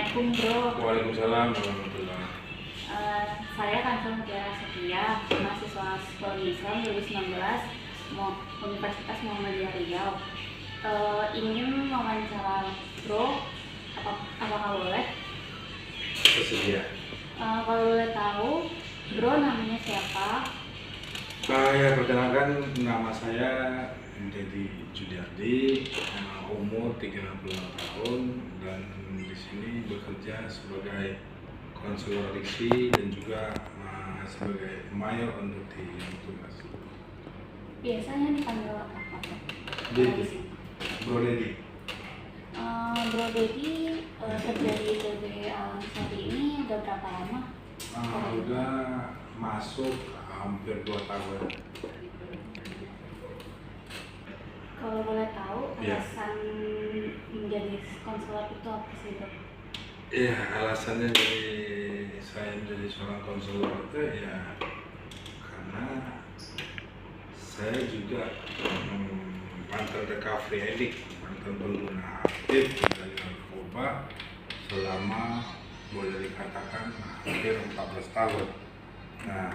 Assalamualaikum bro. Waalaikumsalam warahmatullahi. Saya Kansel Mutiara Setia, mahasiswa Sekolah Islam 2019, Universitas Muhammadiyah Riau. Ingin wawancara bro, apakah boleh? Bersedia. Kalau boleh tahu, bro namanya siapa? Ya, perkenalkan nama saya Dedi Judiardi, umur 36 tahun dan di sini bekerja sebagai konselor diksi dan juga sebagai mayor untuk di tugas. Biasanya dipanggil apa? Dedi. Bro Dedi. Bro Dedi kerja di TB Al-Ansari ini udah berapa lama? Udah masuk hampir 2 tahun. Kalau boleh tahu, Ya. alasan menjadi konselor itu apa sih dok? Ya, alasannya dari saya menjadi seorang konselor itu ya karena saya juga mantan recovery addict, mantan pengguna aktif dari narkoba selama boleh dikatakan hampir 14 tahun. Nah,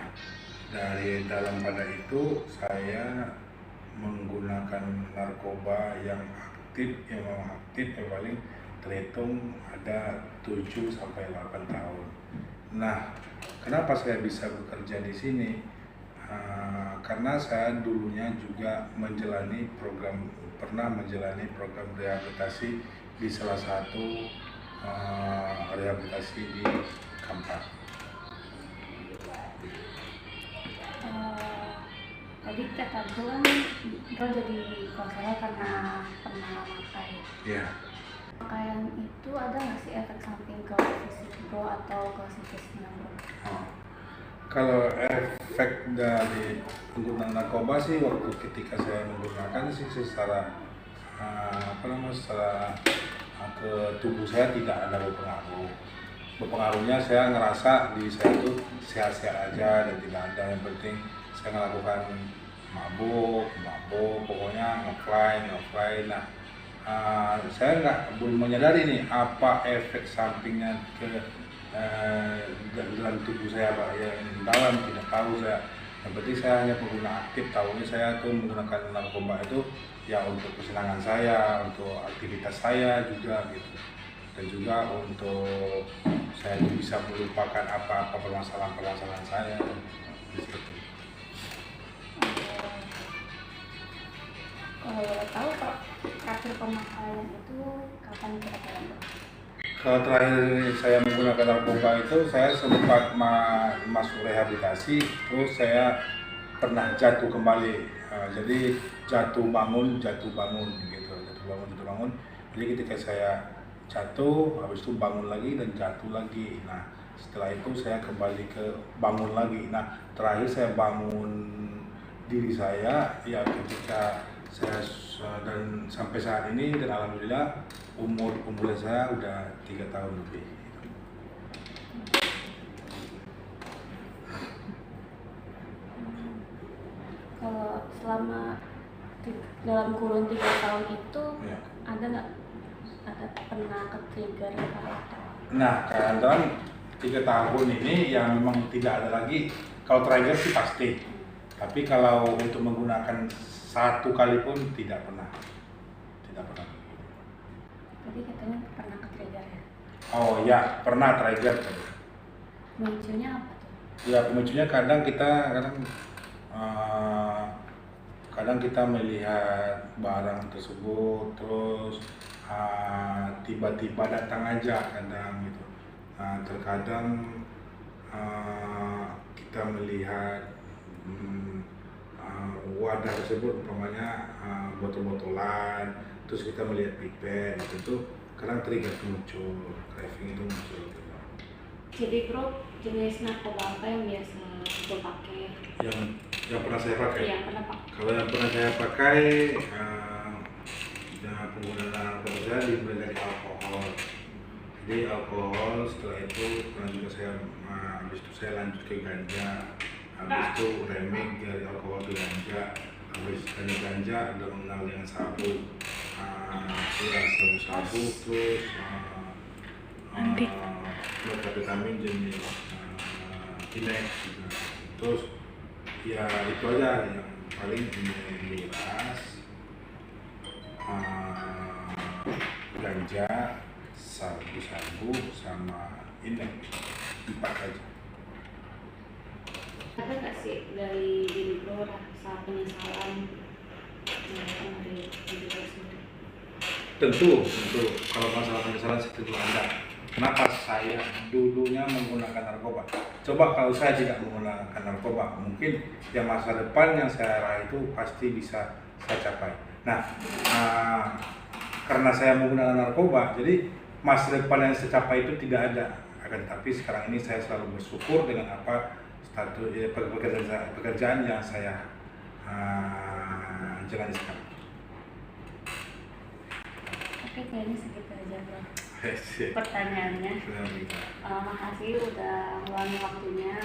dari dalam pada itu saya menggunakan narkoba yang aktif, yang memang aktif yang paling terhitung ada 7 sampai 8 tahun. Nah, kenapa saya bisa bekerja di sini? Karena saya dulunya juga pernah menjalani program rehabilitasi di salah satu rehabilitasi di Kampar. Tadi kata bro kan bro jadi konselor karena pernah memakai. Ya. Pemakaian itu ada nggak sih efek samping ke fisik bro atau ke psikisnya bro? Kalau efek dari penggunaan narkoba sih waktu ketika saya menggunakan sih secara secara ke tubuh saya tidak ada berpengaruh. Berpengaruhnya saya ngerasa di saya itu sehat-sehat aja dan tidak ada, yang penting saya melakukan mabuk, pokoknya ngefly. Nah, saya belum menyadari nih apa efek sampingnya ke dalam tubuh saya, Pak. Yang dalam tidak tahu saya. Yang penting saya hanya pengguna aktif, tahunya saya tuh menggunakan narkoba itu ya untuk kesenangan saya, untuk aktivitas saya juga gitu. Dan juga untuk saya bisa melupakan apa-apa permasalahan saya gitu. Kalau boleh tahu Pak, terakhir pemakaian itu kapan kira-kira bro? Kalau terakhir saya menggunakan narkoba itu saya sempat masuk rehabilitasi, terus saya pernah jatuh kembali. Jadi jatuh bangun gitu, jatuh bangun. Jadi ketika saya jatuh, habis itu bangun lagi dan jatuh lagi. Nah, setelah itu saya kembali ke bangun lagi. Nah, terakhir saya bangun diri saya ya ketika saya dan sampai saat ini, dan alhamdulillah umur saya udah 3 tahun lebih. Kalau selama dalam kurun 3 tahun itu Ya. ada nggak pernah ke trigger atau? Nah, dalam 3 tahun ini yang memang tidak ada lagi. Kalau trigger sih pasti, tapi kalau untuk menggunakan satu kali pun tidak pernah. Tadi katanya pernah ke trigger ya? Oh ya, pernah trigger. Pemicunya apa tuh? Ya, pemicunya kadang kita melihat barang tersebut, terus tiba-tiba datang aja kadang gitu. Terkadang kita melihat wadah tersebut, umpamanya botol-botolan, terus kita melihat pipet, itu kadang trigger muncul, craving itu muncul. Jadi bro, jenis narkoba apa yang biasa bro pakai? Yang pernah saya pakai? Iya, pernah pak. Kalau yang pernah saya pakai, penggunaan narkoba saya dimulai dari alkohol. Jadi alkohol, setelah itu pernah juga habis itu saya lanjut ke ganja, habis itu remix dari alkohol ke ganja, habis dari ganja ada mengenal dengan sabu, sabu, terus Oke. Methamphetamine jenis Inex gitu. Terus ya itu aja yang paling miras, ganja, sabu-sabu sama Inex, 4 aja. Ada nggak sih dari diri lo rasa penyesalan dari diri lo sendiri? Tentu kalau masalah penyesalan tentu ada. Kenapa saya dulunya menggunakan narkoba? Coba kalau saya tidak menggunakan narkoba, mungkin yang masa depan yang saya raih itu pasti bisa saya capai. Nah, karena saya menggunakan narkoba, jadi masa depan yang saya capai itu tidak ada. Akan tetapi sekarang ini saya selalu bersyukur dengan apa status pekerjaan yang saya jalani sekarang. Oke, kayaknya segitu aja bro pertanyaannya. Makasih udah meluangkan waktunya,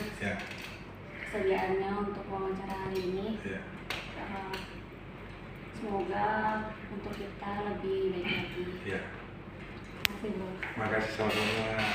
kesediaannya untuk wawancara hari ini. Semoga untuk kita lebih baik lagi. Terima kasih bro. Terima kasih sama-sama.